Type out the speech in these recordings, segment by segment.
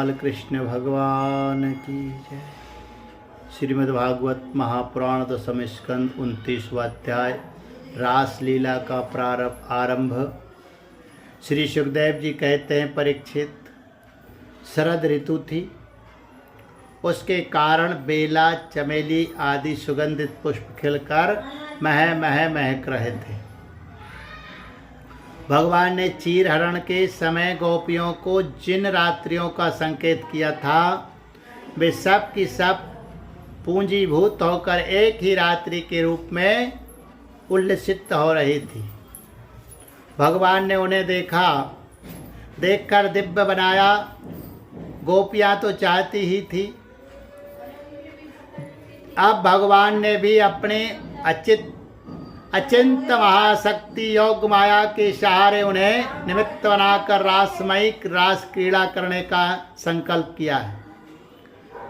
बाल कृष्ण भगवान की जय। श्रीमद्भागवत महापुराण दशम स्कंद 29वां अध्याय रासलीला का आरंभ। श्री सुखदेव जी कहते हैं, परीक्षित, शरद ऋतु थी, उसके कारण बेला, चमेली आदि सुगंधित पुष्प खिलकर महक रहे थे। भगवान ने चीर हरण के समय गोपियों को जिन रात्रियों का संकेत किया था, वे सब की सब पूंजीभूत होकर एक ही रात्रि के रूप में उल्लसित हो रही थी। भगवान ने उन्हें देखकर दिव्य बनाया। गोपियां तो चाहती ही थी। अब भगवान ने भी अपने अचिंत महाशक्ति योग माया के सहारे उन्हें निमित्त बनाकर रासमयिक रास क्रीड़ा करने का संकल्प किया है।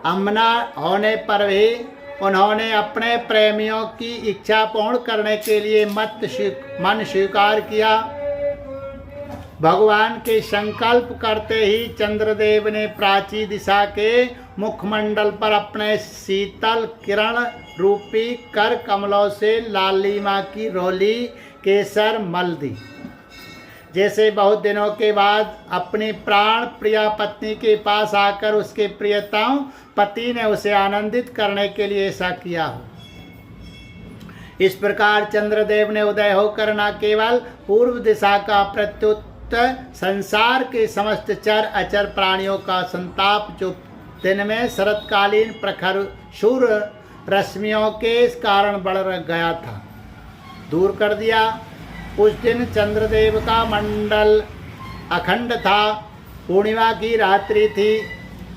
अमना होने पर भी उन्होंने अपने प्रेमियों की इच्छा पूर्ण करने के लिए मन स्वीकार किया। भगवान के संकल्प करते ही चंद्रदेव ने प्राची दिशा के मुखमंडल पर अपने शीतल किरण रूपी कर कमलों से लालिमा की रोली केसर मल दी। जैसे बहुत दिनों के बाद अपनी प्राण प्रिया पत्नी के पास आकर उसके प्रियतम पति ने उसे आनंदित करने के लिए ऐसा किया हो। इस प्रकार चंद्रदेव ने उदय होकर न केवल पूर्व दिशा का प्रत्युत संसार के समस्त चर अचर प्राणियों का संताप जो दिन में शरतकालीन प्रखर सूर्य रश्मियों के कारण बढ़ गया था, दूर कर दिया। उस दिन चंद्रदेव का मंडल अखंड था। पूर्णिमा की रात्रि थी।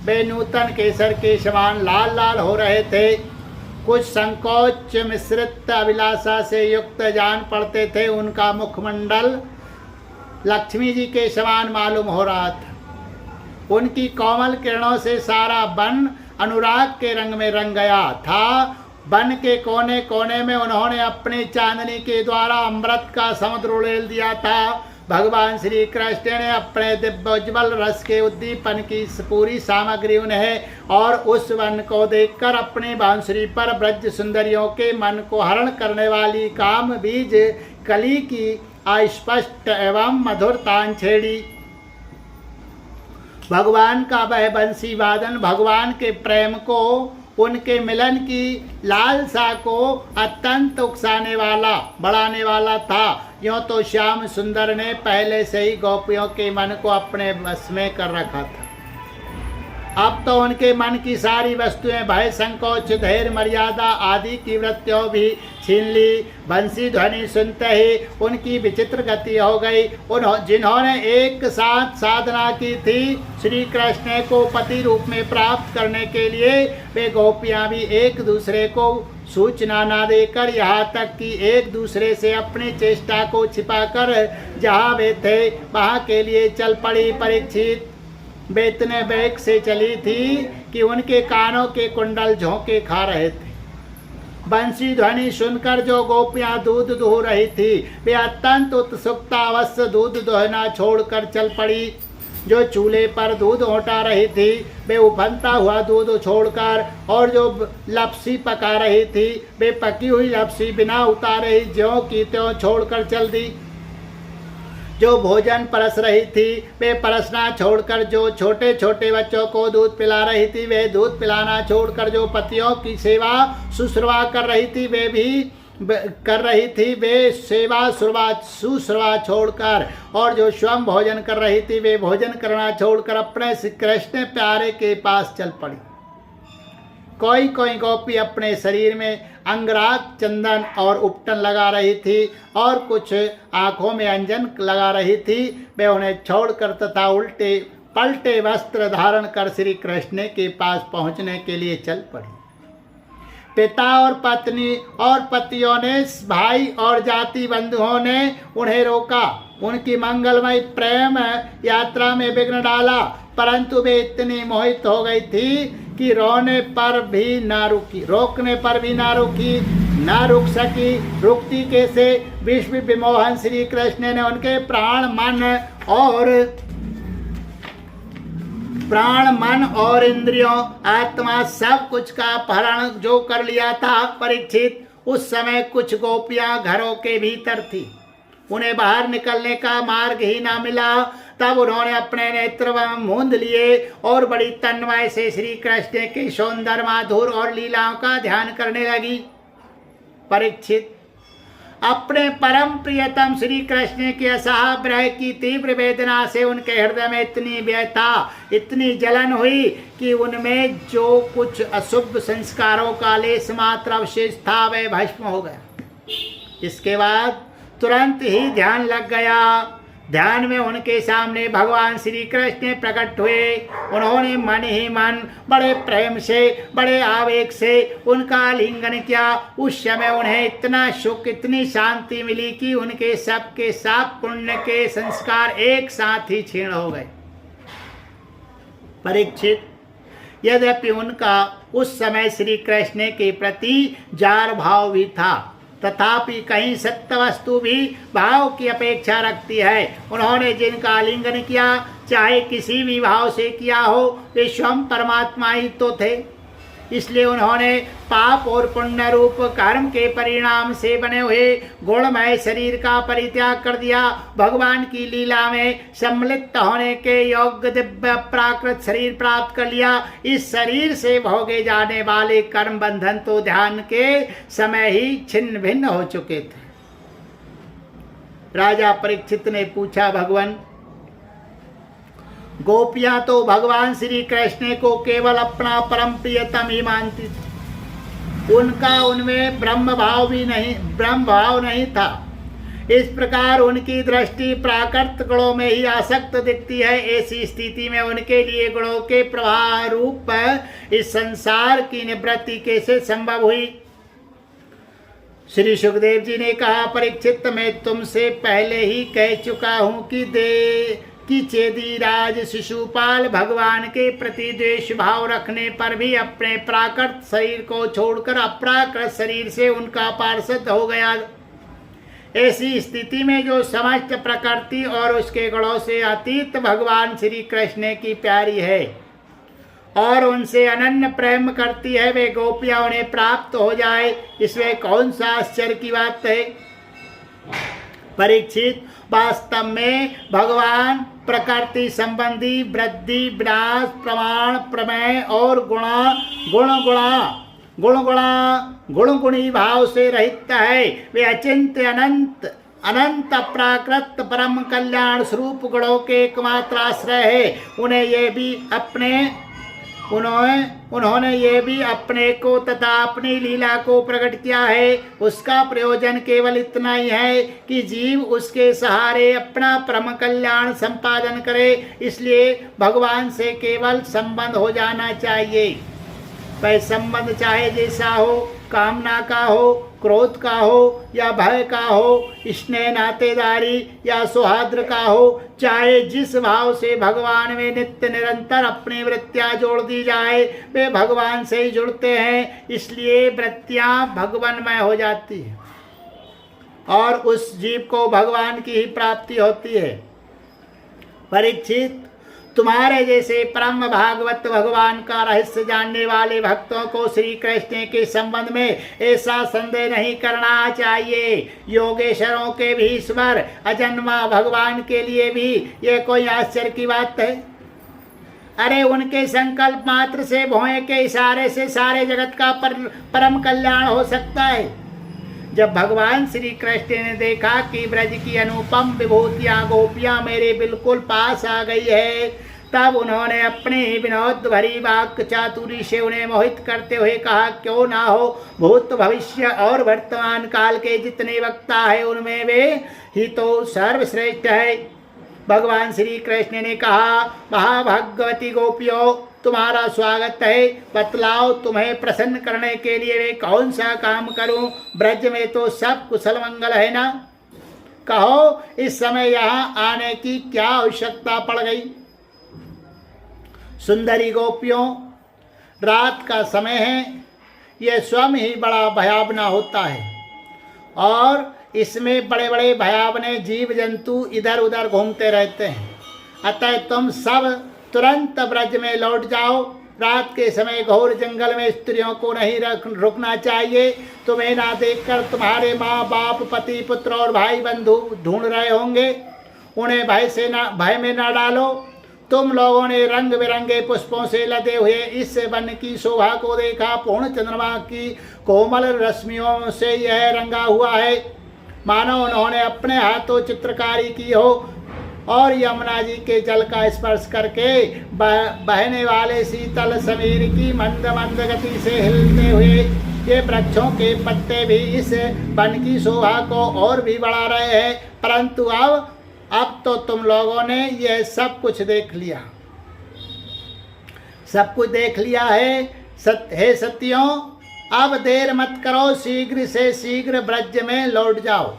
वे नूतन केसर के समान लाल लाल हो रहे थे। कुछ संकोच मिश्रित अभिलाषा से युक्त जान पड़ते थे। उनका मुखमंडल लक्ष्मी जी के समान मालूम हो रहा था। उनकी कोमल किरणों से सारा वन अनुराग के रंग में रंग गया था। वन के कोने कोने में उन्होंने अपनी चांदनी के द्वारा अमृत का समुद्र उड़ेल दिया था। भगवान श्री कृष्ण ने अपने दिव्योज्वल रस के उद्दीपन की पूरी सामग्री उन्हें और उस वन को देखकर अपनी बांसुरी पर ब्रज सुंदरियों के मन को हरण करने वाली काम बीज कली की अस्पष्ट एवं मधुर तान छेड़ी। भगवान का वह बंसी वादन भगवान के प्रेम को, उनके मिलन की लालसा को अत्यंत उकसाने वाला, बढ़ाने वाला था। यूँ तो श्याम सुंदर ने पहले से ही गोपियों के मन को अपने वश में कर रखा था। अब तो उनके मन की सारी वस्तुएं भय, संकोच, धैर्य, मर्यादा आदि की वृत्तियों भी छीन ली। बंसी ध्वनि सुनते ही उनकी विचित्र गति हो गई। जिन्होंने एक साथ साधना की थी श्री कृष्ण को पति रूप में प्राप्त करने के लिए, वे गोपियां भी एक दूसरे को सूचना न देकर, यहाँ तक कि एक दूसरे से अपनी चेष्टा को छिपाकर जहाँ वे थे वहाँ के लिए चल पड़ी। परीक्षित, वे इतने वेग से चली थी कि उनके कानों के कुंडल झोंके खा रहे थे। बंसी ध्वनि सुनकर जो गोपियां दूध दुह रही थी, वे अत्यंत उत्सुकता अवश्य दूध दोहना छोड़कर चल पड़ी। जो चूल्हे पर दूध औटा रही थी, वे उफनता हुआ दूध छोड़कर, और जो लपसी पका रही थी, वे पकी हुई लपसी बिना उतारे ही ज्यों की त्यों छोड़कर चल दी। जो भोजन परस रही थी, वे परसना छोड़कर जो छोटे छोटे बच्चों को दूध पिला रही थी, वे दूध पिलाना छोड़कर जो पतियों की सेवा शुश्रूषा कर रही थी, वे सेवा शुश्रूषा छोड़कर, और जो स्वयं भोजन कर रही थी, वे भोजन करना छोड़कर अपने श्री कृष्ण प्यारे के पास चल पड़ी। कोई कोई गोपी अपने शरीर में अंगराग, चंदन और उपटन लगा रही थी, और कुछ आंखों में अंजन लगा रही थी। वे उन्हें छोड़कर तथा उल्टे पलटे वस्त्र धारण कर श्री कृष्ण के पास पहुंचने के लिए चल पड़ी। पिता और पत्नी और पतियों ने, भाई और जाति बंधुओं ने उन्हें रोका, उनकी मंगलमय प्रेम यात्रा में विघ्न डाला, परंतु वे इतनी मोहित हो गई थी कि रोकने पर भी ना रुकी, ना रुक सकी। रुकती कैसे? विश्व विमोहन श्री कृष्ण ने उनके प्राण, मन और प्राण मन और इंद्रियों आत्मा सब कुछ का अपहरण जो कर लिया था परीक्षित, उस समय कुछ गोपियां घरों के भीतर थी, उन्हें बाहर निकलने का मार्ग ही ना मिला। तब उन्होंने अपने नेत्र मूंद लिए और बड़ी तन्मय से श्री कृष्ण के सौंदर्य माधुर और लीलाओं का ध्यान करने लगी। परीक्षित, अपने परम प्रियतम श्री कृष्ण के असाह विरह की तीव्र वेदना से उनके हृदय में इतनी व्यथा, इतनी जलन हुई कि उनमें जो कुछ अशुभ संस्कारों का लेस मात्र अवशेष था वह भस्म हो गया। इसके बाद तुरंत ही ध्यान लग गया। ध्यान में उनके सामने भगवान श्री कृष्ण प्रकट हुए। उन्होंने मन ही मन बड़े प्रेम से, बड़े आवेग से उनका आलिंगन किया। उस समय उन्हें इतना सुख, इतनी शांति मिली कि उनके सब के सब पुण्य के संस्कार एक साथ ही क्षीण हो गए। परीक्षित, यद्यपि उनका उस समय श्री कृष्ण के प्रति जार भाव भी था, तथापि कहीं सत्य वस्तु भी भाव की अपेक्षा रखती है। उन्होंने जिनका आलिंगन किया, चाहे किसी भी भाव से किया हो, वे स्वयं परमात्मा ही तो थे। इसलिए उन्होंने पाप और पुण्य रूप कर्म के परिणाम से बने हुए गुणमय शरीर का परित्याग कर दिया। भगवान की लीला में सम्मिलित होने के योग्य दिव्य प्राकृत शरीर प्राप्त कर लिया। इस शरीर से भोगे जाने वाले कर्म बंधन तो ध्यान के समय ही छिन्न भिन्न हो चुके थे। राजा परीक्षित ने पूछा, भगवान, गोपियां तो भगवान श्री कृष्ण को केवल अपना परम प्रियतम ही मानती थी, उनका उनमें ब्रह्म भाव नहीं था। इस प्रकार उनकी दृष्टि प्राकृत गुणों में ही आसक्त दिखती है। ऐसी स्थिति में उनके लिए गुणों के प्रवाह रूप इस संसार की निवृत्ति कैसे संभव हुई? श्री सुखदेव जी ने कहा, परीक्षित, मैं तुमसे पहले ही कह चुका हूँ कि चेदीराज शिशुपाल भगवान के प्रति द्वेष भाव रखने पर भी अपने प्राकृत शरीर को छोड़कर अप्राकृत शरीर से उनका पार्षद हो गया। ऐसी स्थिति में जो समस्त प्रकृति और उसके गुणों से अतीत भगवान श्री कृष्ण की प्यारी है और उनसे अनन्य प्रेम करती है, वे गोपियां उन्हें प्राप्त हो जाए, इसमें कौन सा आश्चर्य की बात है? परीक्षित, वास्तव में भगवान प्रकृति संबंधी वृद्धि, विनाश, प्रमाण, प्रमेय और गुण गुणी भाव से रहित है। वे अचिंत्य अनंत अप्राकृत परम कल्याण स्वरूप गुणों के एकमात्र आश्रय है। उन्होंने ये भी अपने को तथा अपनी लीला को प्रकट किया है। उसका प्रयोजन केवल इतना ही है कि जीव उसके सहारे अपना परम कल्याण संपादन करे। इसलिए भगवान से केवल संबंध हो जाना चाहिए। वह संबंध चाहे जैसा हो, कामना का हो, क्रोध का हो या भय का हो, स्नेह नातेदारी या सौहार्द का हो, चाहे जिस भाव से भगवान में नित्य निरंतर अपनी वृत्तियां जोड़ दी जाए, वे भगवान से ही जुड़ते हैं। इसलिए वृत्तियां भगवानमय हो जाती है और उस जीव को भगवान की ही प्राप्ति होती है। परीक्षित, तुम्हारे जैसे परम भागवत भगवान का रहस्य जानने वाले भक्तों को श्री कृष्ण के संबंध में ऐसा संदेह नहीं करना चाहिए। योगेश्वरों के भी ईश्वर अजन्मा भगवान के लिए भी ये कोई आश्चर्य की बात है? अरे उनके संकल्प मात्र से भौएं के इशारे से सारे जगत का परम कल्याण हो सकता है। जब भगवान श्री कृष्ण ने देखा कि ब्रज की अनुपम विभूतियां गोपियां मेरे बिल्कुल पास आ गई है, तब उन्होंने अपने विनोद भरी वाक् चातुरी से उन्हें मोहित करते हुए कहा, क्यों ना हो, भूत भविष्य और वर्तमान काल के जितने वक्ता है उनमें वे ही तो सर्वश्रेष्ठ है। भगवान श्री कृष्ण ने कहा, महाभागवती गोपियों, तुम्हारा स्वागत है। बतलाओ, तुम्हें प्रसन्न करने के लिए वे कौन सा काम करूं? ब्रज में तो सब कुशल मंगल है ना? कहो, इस समय यहाँ आने की क्या आवश्यकता पड़ गई? सुंदरी गोपियों, रात का समय है, यह स्वयं ही बड़ा भयावना होता है और इसमें बड़े बड़े भयावने जीव जंतु इधर उधर घूमते रहते हैं। अतः तुरंत ब्रज में लौट जाओ। रात के समय घोर जंगल में स्त्रियों को नहीं रुकना चाहिए। तुम्हें ना देखकर तुम्हारे माँ बाप, पति, पुत्र और भाई बंधु ढूंढ रहे होंगे। उन्हें भय में ना डालो। तुम लोगों ने रंग बिरंगे पुष्पों से लदे हुए इस वन की शोभा को देखा। पूर्ण चंद्रमा की कोमल रश्मियों से यह रंगा हुआ है मानो उन्होंने अपने हाथों चित्रकारी की हो, और यमुना जी के जल का स्पर्श करके बहने वाले शीतल समीर की मंद मंद गति से हिलते हुए ये वृक्षों के पत्ते भी इस वन की शोभा को और भी बढ़ा रहे हैं। परंतु अब तो तुम लोगों ने यह सब कुछ देख लिया, सब कुछ देख लिया है। हे सतियों, अब देर मत करो, शीघ्र से शीघ्र ब्रज में लौट जाओ।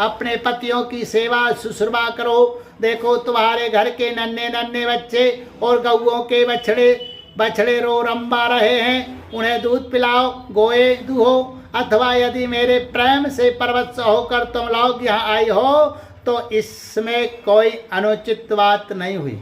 अपने पतियों की सेवा शुश्रूषा करो। देखो तुम्हारे घर के नन्हे नन्हे बच्चे और गऊओं के बछड़े रो रंबा रहे हैं। उन्हें दूध पिलाओ, गोए दूहो। अथवा यदि मेरे प्रेम से परवश होकर तुम लोग यहाँ आई हो तो इसमें कोई अनुचित बात नहीं हुई।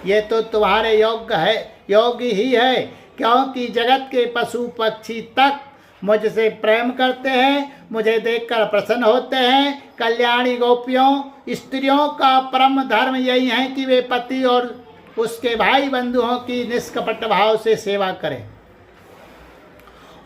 ये तो तुम्हारे योग्य ही है, क्योंकि जगत के पशु पक्षी तक मुझसे प्रेम करते हैं, मुझे देखकर प्रसन्न होते हैं। कल्याणी गोपियों, स्त्रियों का परम धर्म यही है कि वे पति और उसके भाई बंधुओं की निष्कपट भाव से सेवा करें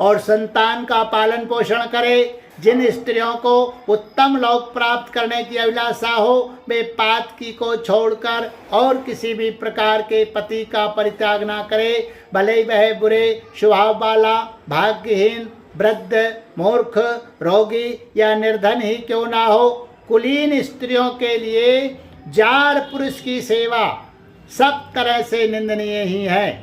और संतान का पालन पोषण करें। जिन स्त्रियों को उत्तम लोक प्राप्त करने की अभिलाषा हो, वे पातकी को छोड़कर और किसी भी प्रकार के पति का परित्याग ना करे। भले वह बुरे स्वभाव वाला, भाग्यहीन, वृद्ध, मूर्ख, रोगी या निर्धन ही क्यों ना हो। कुलीन स्त्रियों के लिए जार पुरुष की सेवा सब तरह से निंदनीय ही है।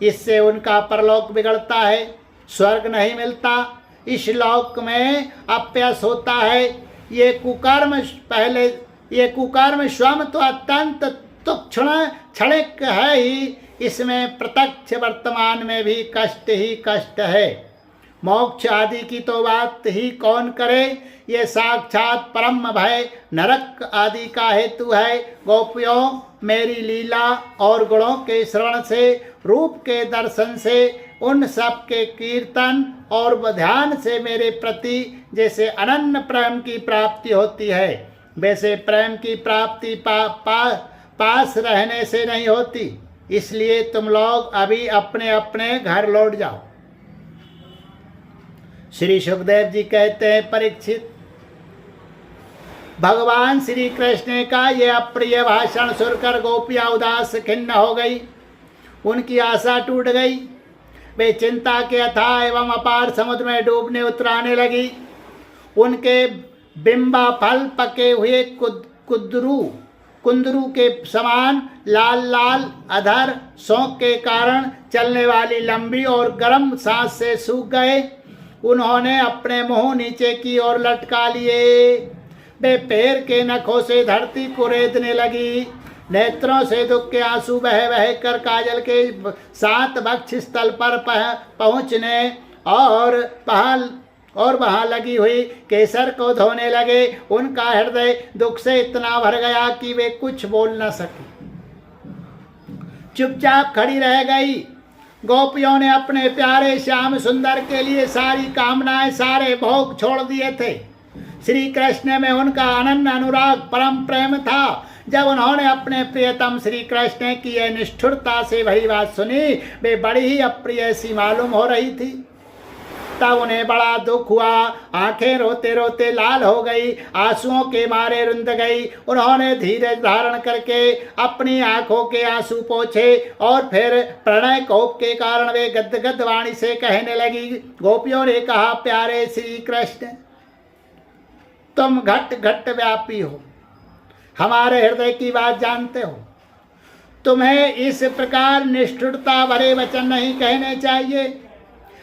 इससे उनका परलोक बिगड़ता है, स्वर्ग नहीं मिलता, इस लोक में अपयश होता है। ये कुकर्म स्वयं तो अत्यंत तुच्छ क्षणिक है ही, इसमें प्रत्यक्ष वर्तमान में भी कष्ट ही कष्ट है। मोक्ष आदि की तो बात ही कौन करे, ये साक्षात परम भय नरक आदि का हेतु है। गोपियों, मेरी लीला और गुणों के श्रवण से, रूप के दर्शन से, उन सब के कीर्तन और ध्यान से मेरे प्रति जैसे अनन्य प्रेम की प्राप्ति होती है, वैसे प्रेम की प्राप्ति पास रहने से नहीं होती। इसलिए तुम लोग अभी अपने अपने घर लौट जाओ। श्री सुखदेव जी कहते हैं, परीक्षित, भगवान श्री कृष्ण का यह अप्रिय भाषण सुनकर गोपियां उदास खिन्न हो गई, उनकी आशा टूट गई। वे चिंता के अथाह एवं अपार समुद्र में डूबने उतराने लगी। उनके बिंबा फल पके हुए कुंदरू के समान लाल लाल अधर शौक के कारण चलने वाली लंबी और गर्म सांस से सूख गए। उन्होंने अपने मुंह नीचे की ओर लटका लिए। वे पैर के नखों से धरती को रेतने लगी। नेत्रों से दुख के आंसू बह बह कर काजल के साथ वक्ष स्थल पर पहुँचने और वहाँ लगी हुई केसर को धोने लगे। उनका हृदय दुख से इतना भर गया कि वे कुछ बोल न सकी, चुपचाप खड़ी रह गई। गोपियों ने अपने प्यारे श्याम सुंदर के लिए सारी कामनाएं, सारे भोग छोड़ दिए थे। श्री कृष्ण में उनका अनन्य अनुराग, परम प्रेम था। जब उन्होंने अपने प्रियतम श्री कृष्ण की यह निष्ठुरता से भरी बात सुनी, वे बड़ी ही अप्रिय सी मालूम हो रही थी। तब उन्हें बड़ा दुख हुआ। आंखें रोते रोते लाल हो गई, आंसुओं के मारे रुंध गई। उन्होंने धीरज धारण करके अपनी आंखों के आंसू पोंछे और फिर प्रणय कोप के कारण वे गदगद वाणी से कहने लगी। गोपियों ने कहा, प्यारे श्री कृष्ण, तुम घट घट व्यापी हो, हमारे हृदय की बात जानते हो। तुम्हें इस प्रकार निष्ठुरता भरे वचन नहीं कहने चाहिए।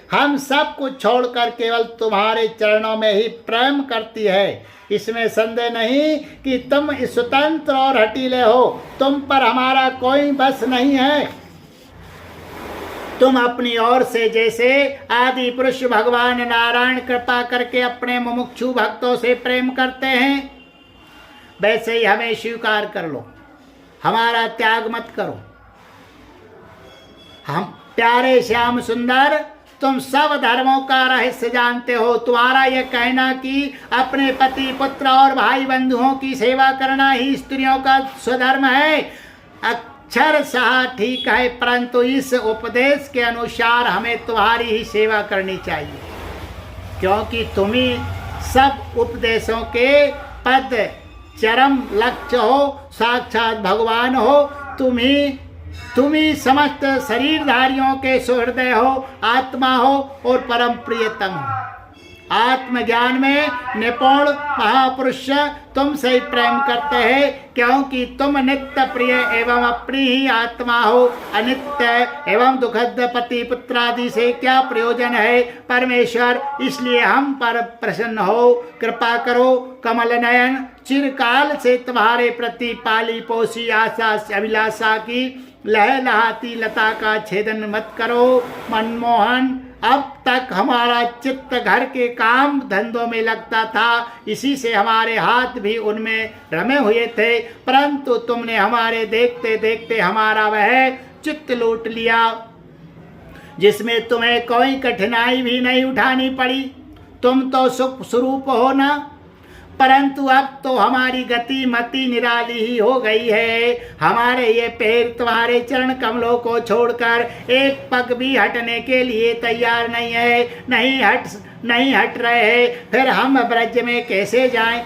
हम सब कुछ छोड़कर केवल तुम्हारे चरणों में ही प्रेम करती है। इसमें संदेह नहीं कि तुम स्वतंत्र और हठीले हो, तुम पर हमारा कोई बस नहीं है। तुम अपनी ओर से जैसे आदि पुरुष भगवान नारायण कृपा करके अपने मुमुक्षु भक्तों से प्रेम करते हैं, वैसे ही हमें स्वीकार कर लो, हमारा त्याग मत करो। हम प्यारे श्याम सुंदर, तुम सब धर्मों का रहस्य जानते हो। तुम्हारा यह कहना कि अपने पति पुत्र और भाई बंधुओं की सेवा करना ही स्त्रियों का स्वधर्म है, अक्षर सहा ठीक है, परंतु इस उपदेश के अनुसार हमें तुम्हारी ही सेवा करनी चाहिए, क्योंकि तुम ही सब उपदेशों के पद चरम लक्ष्य हो, साक्षात भगवान हो। तुम ही समस्त शरीरधारियों के सुहृदय हो, आत्मा हो और परम प्रियतम हो। आत्मज्ञान में निपुण महापुरुष तुमसे ही प्रेम करते हैं, क्योंकि तुम नित्य प्रिय एवं अपनी ही आत्मा हो। अनित्य एवं दुखद पति पुत्रादि से क्या प्रयोजन है परमेश्वर, इसलिए हम पर प्रसन्न हो, कृपा करो। कमल नयन, चिरकाल से तुम्हारे प्रति पाली पोसी आशा अभिलाषा की लहलहाती लता का छेदन मत करो। मनमोहन, अब तक हमारा चित्त घर के काम धंधों में लगता था, इसी से हमारे हाथ भी उनमें रमे हुए थे, परंतु तुमने हमारे देखते देखते हमारा वह चित्त लूट लिया, जिसमें तुम्हें कोई कठिनाई भी नहीं उठानी पड़ी। तुम तो सुख स्वरूप हो ना, परंतु अब तो हमारी गति मति निराली ही हो गई है। हमारे ये पैर तुम्हारे चरण कमलों को छोड़कर एक पग भी हटने के लिए तैयार नहीं है, नहीं हट रहे हैं। फिर हम ब्रज में कैसे जाएं?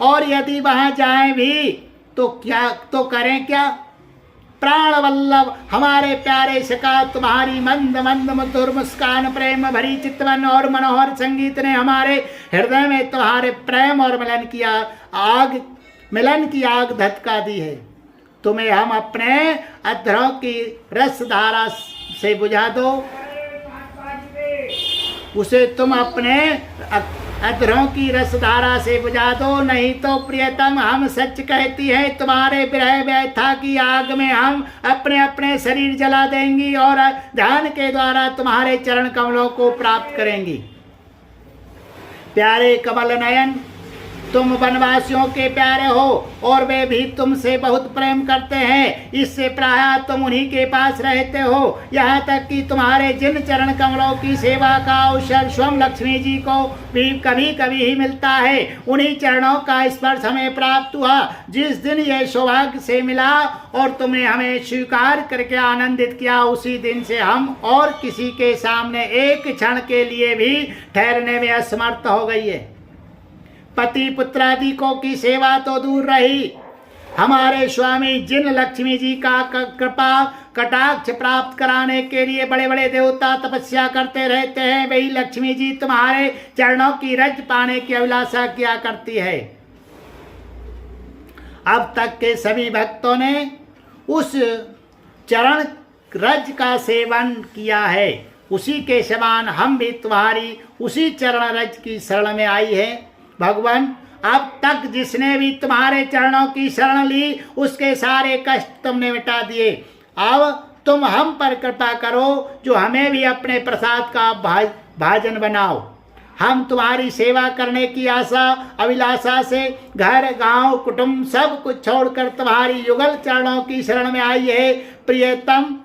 और यदि वहां जाएं भी तो करें क्या? प्राण वल्लभ हमारे प्यारे सखा, तुम्हारी मंद मंद मधुर मुस्कान, प्रेम भरी चितवन और मनोहर संगीत ने हमारे हृदय में तुम्हारे प्रेम और मिलन की आग धधका दी है। तुम्हें हम अपने अधरों की रस धारा से बुझा दो, उसे तुम अपने अधरों की रसधारा से बुझा दो, नहीं तो प्रियतम हम सच कहती है, तुम्हारे विरह व्यथा की आग में हम अपने अपने शरीर जला देंगी और ध्यान के द्वारा तुम्हारे चरण कमलों को प्राप्त करेंगी। प्यारे कमल नयन, तुम वनवासियों के प्यारे हो और वे भी तुमसे बहुत प्रेम करते हैं, इससे प्रायः तुम उन्हीं के पास रहते हो। यहाँ तक कि तुम्हारे जिन चरण कमलों की सेवा का अवसर स्वयं लक्ष्मी जी को भी कभी कभी ही मिलता है, उन्हीं चरणों का स्पर्श हमें प्राप्त हुआ। जिस दिन यह सौभाग्य से मिला और तुमने हमें स्वीकार करके आनंदित किया, उसी दिन से हम और किसी के सामने एक क्षण के लिए भी ठहरने में असमर्थ हो गई है। पति पुत्रादिकों की सेवा तो दूर रही, हमारे स्वामी जिन लक्ष्मी जी का कृपा कटाक्ष प्राप्त कराने के लिए बड़े बड़े देवता तपस्या करते रहते हैं, वही लक्ष्मी जी तुम्हारे चरणों की रज पाने की अभिलाषा किया करती है। अब तक के सभी भक्तों ने उस चरण रज का सेवन किया है, उसी के समान हम भी तुम्हारी उसी चरण रज की शरण में आई है। भगवान, अब तक जिसने भी तुम्हारे चरणों की शरण ली, उसके सारे कष्ट तुमने मिटा दिए। अब तुम हम पर कृपा करो, जो हमें भी अपने प्रसाद का भाजन बनाओ। हम तुम्हारी सेवा करने की आशा अभिलाषा से घर गांव कुटुंब सब कुछ छोड़कर तुम्हारी युगल चरणों की शरण में आई है। प्रियतम,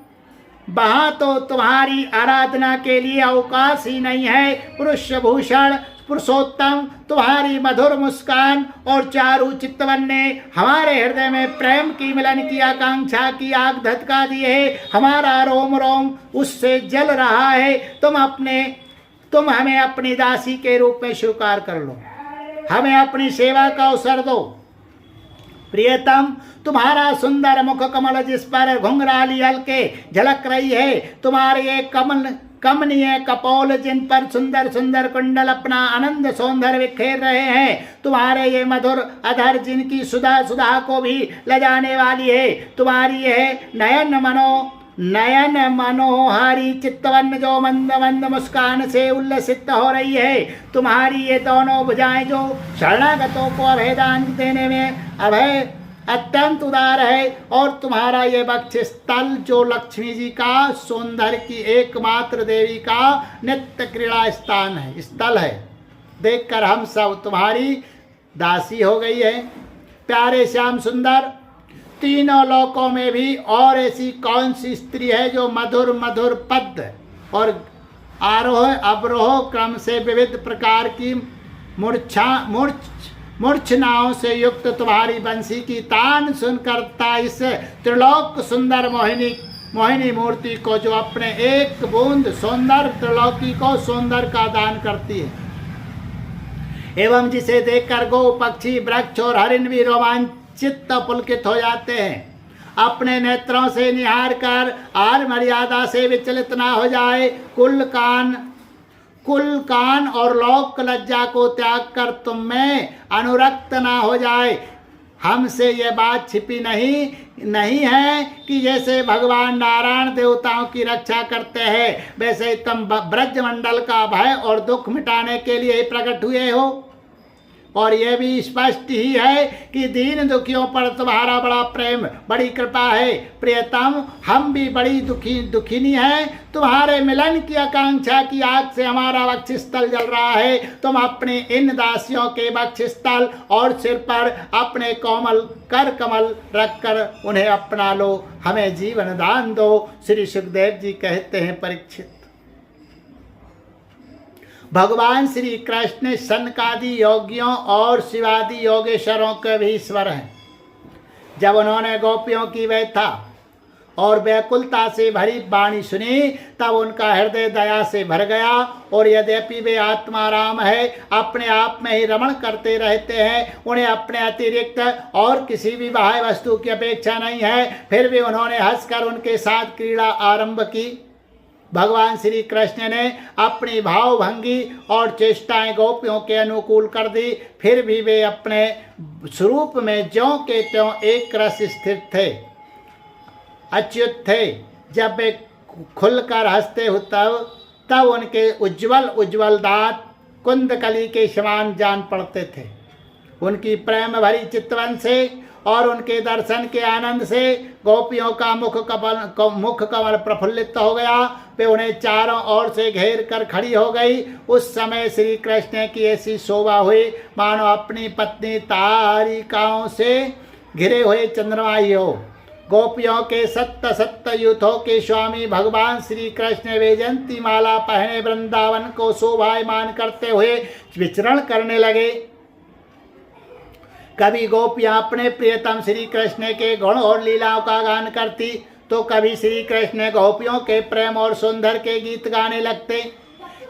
वहाँ तो तुम्हारी आराधना के लिए अवकाश ही नहीं है। पुरुष भूषण पुरुषोत्तम, तुम्हारी मधुर मुस्कान और चारु चितवन ने हमारे हृदय में प्रेम की मिलन की आकांक्षा की आग धधका दी है। हमारा रोम रोम उससे जल रहा है। तुम हमें अपनी दासी के रूप में स्वीकार कर लो, हमें अपनी सेवा का अवसर दो। प्रियतम, तुम्हारा सुंदर मुख कमल जिस पर घुंघराली हल्के झलक रही है, तुम्हारे कमनीय कपोल जिन पर सुंदर सुंदर कुंडल अपना आनंद सौंदर्य बिखेर रहे हैं, तुम्हारे ये मधुर अधर जिनकी सुधा को भी लजाने वाली है, तुम्हारी यह नयन मनोहारी चित्तवन जो मंद मंद मुस्कान से उल्लसित हो रही है, तुम्हारी ये दोनों भुजाएं जो शरणागतों को अभयदान देने में अत्यंत उदार है, और तुम्हारा ये वक्ष स्थल जो लक्ष्मी जी का सौंदर्य की एकमात्र देवी का नित्य क्रीड़ा स्थल है, देखकर हम सब तुम्हारी दासी हो गई है। प्यारे श्याम सुंदर, तीनों लोकों में भी और ऐसी कौन सी स्त्री है जो मधुर मधुर पद और आरोह अवरोह क्रम से विविध प्रकार की मूर्छनाओं से युक्त तुम्हारी बंसी की तान सुनकर इस त्रिलोक सुंदर मोहिनी मूर्ति को, जो अपने एक बूंद सौंदर्य त्रिलोकी को सौंदर्य का दान करती है, एवं जिसे देखकर गो पक्षी वृक्ष और हरिण भी रोमांचित पुलकित हो जाते हैं, अपने नेत्रों से निहार कर आर मर्यादा से विचलित ना हो जाए, कुल कान और लोक लज्जा को त्याग कर तुम में अनुरक्त ना हो जाए। हमसे यह बात छिपी नहीं है कि जैसे भगवान नारायण देवताओं की रक्षा करते हैं, वैसे तुम ब्रजमंडल का भय और दुख मिटाने के लिए प्रकट हुए हो। और यह भी स्पष्ट ही है कि दीन दुखियों पर तुम्हारा बड़ा प्रेम, बड़ी कृपा है। प्रियतम, हम भी बड़ी दुखिनी हैं। तुम्हारे मिलन की आकांक्षा की आग से हमारा वक्षस्थल जल रहा है। तुम अपने इन दासियों के वक्षस्थल और सिर पर अपने कोमल कर कमल रखकर उन्हें अपना लो, हमें जीवन दान दो। श्री सुखदेव जी कहते हैं, परीक्षित, भगवान श्री कृष्ण सनकादि योगियों और शिवादि योगेश्वरों के भी ईश्वर हैं। जब उन्होंने गोपियों की व्यथा और व्याकुलता से भरी वाणी सुनी, तब उनका हृदय दया से भर गया। और यद्यपि वे आत्माराम है, अपने आप में ही रमण करते रहते हैं, उन्हें अपने अतिरिक्त और किसी भी बाह्य वस्तु की अपेक्षा नहीं है, फिर भी उन्होंने हंसकर उनके साथ क्रीड़ा आरंभ की। भगवान श्री कृष्ण ने अपनी भावभंगी और चेष्टाएं गोपियों के अनुकूल कर दी, फिर भी वे अपने स्वरूप में ज्यों के त्यों एक रस स्थिर थे, अच्युत थे। जब वे खुलकर हंसते हो तब उनके उज्जवल दांत कुंदकली के समान जान पड़ते थे। उनकी प्रेम भरी चितवन से और उनके दर्शन के आनंद से गोपियों का मुख कमल प्रफुल्लित हो गया। वे उन्हें चारों ओर से घेर कर खड़ी हो गई। उस समय श्री कृष्ण की ऐसी शोभा हुई मानो अपनी पत्नी तारिकाओं से घिरे हुए चंद्रमा ही हो। गोपियों के सत्य यूथों के स्वामी भगवान श्री कृष्ण वैजयंती माला पहने वृंदावन को शोभायमान करते हुए विचरण करने लगे। कभी गोपियाँ अपने प्रियतम श्री कृष्ण के गुण और लीलाओं का गान करती, तो कभी श्री कृष्ण गोपियों के प्रेम और सुंदर के गीत गाने लगते।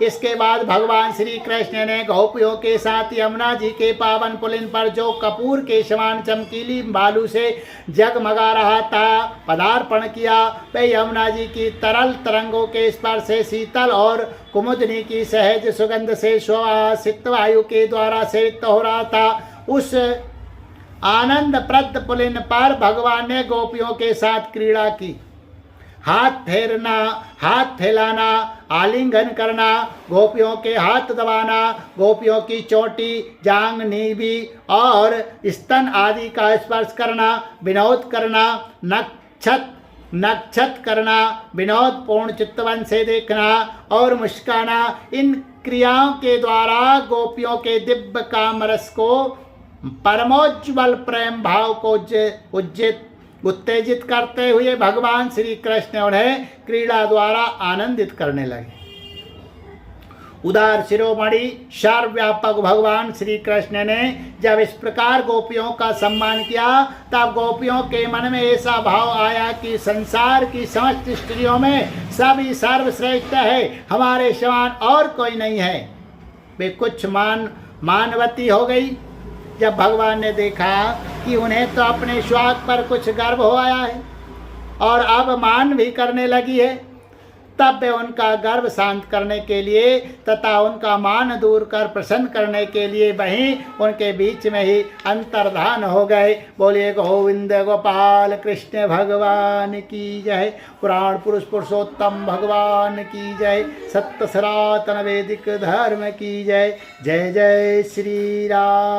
इसके बाद भगवान श्री कृष्ण ने गोपियों के साथ यमुना जी के पावन पुलिन पर, जो कपूर के समान चमकीली बालू से जगमगा रहा था, पदार्पण किया। वे यमुना जी की तरल तरंगों के स्पर्श से शीतल और कुमुदनी की सहज सुगंध से सुवासित वायु के द्वारा सेवित हो रहा था। उस आनंद प्रद पुलिन पर भगवान ने गोपियों के साथ क्रीड़ा की। हाथ फेरना, हाथ फैलाना, आलिंगन करना, गोपियों के हाथ दबाना, गोपियों की चोटी, जांग, नीवी और स्तन आदि का स्पर्श करना, विनोद करना, नक्षत करना, विनोद पूर्ण चित्तवन से देखना और मुस्काना, इन क्रियाओं के द्वारा गोपियों के दिव्य काम रस को, परमोज्वल प्रेम भाव को उत्तेजित करते हुए भगवान श्री कृष्ण उन्हें क्रीड़ा द्वारा आनंदित करने लगे। उदार शिरोमणि सर्वव्यापक भगवान श्री कृष्ण ने जब इस प्रकार गोपियों का सम्मान किया, तब गोपियों के मन में ऐसा भाव आया कि संसार की समस्त स्त्रियों में सभी सर्वश्रेष्ठ है, हमारे समान और कोई नहीं है। वे कुछ मानवती हो गई जब भगवान ने देखा कि उन्हें तो अपने स्वाग पर कुछ गर्व हो आया है और अब मान भी करने लगी है। तब वे उनका गर्व शांत करने के लिए तथा उनका मान दूर कर प्रसन्न करने के लिए वहीं उनके बीच में ही अंतर्धान हो गए। बोलिए गोविंद गोपाल कृष्ण भगवान की जय। पुराण पुरुष पुरुषोत्तम भगवान की जय। सत्य सनातन वैदिक धर्म की जय। जय जय श्री राम।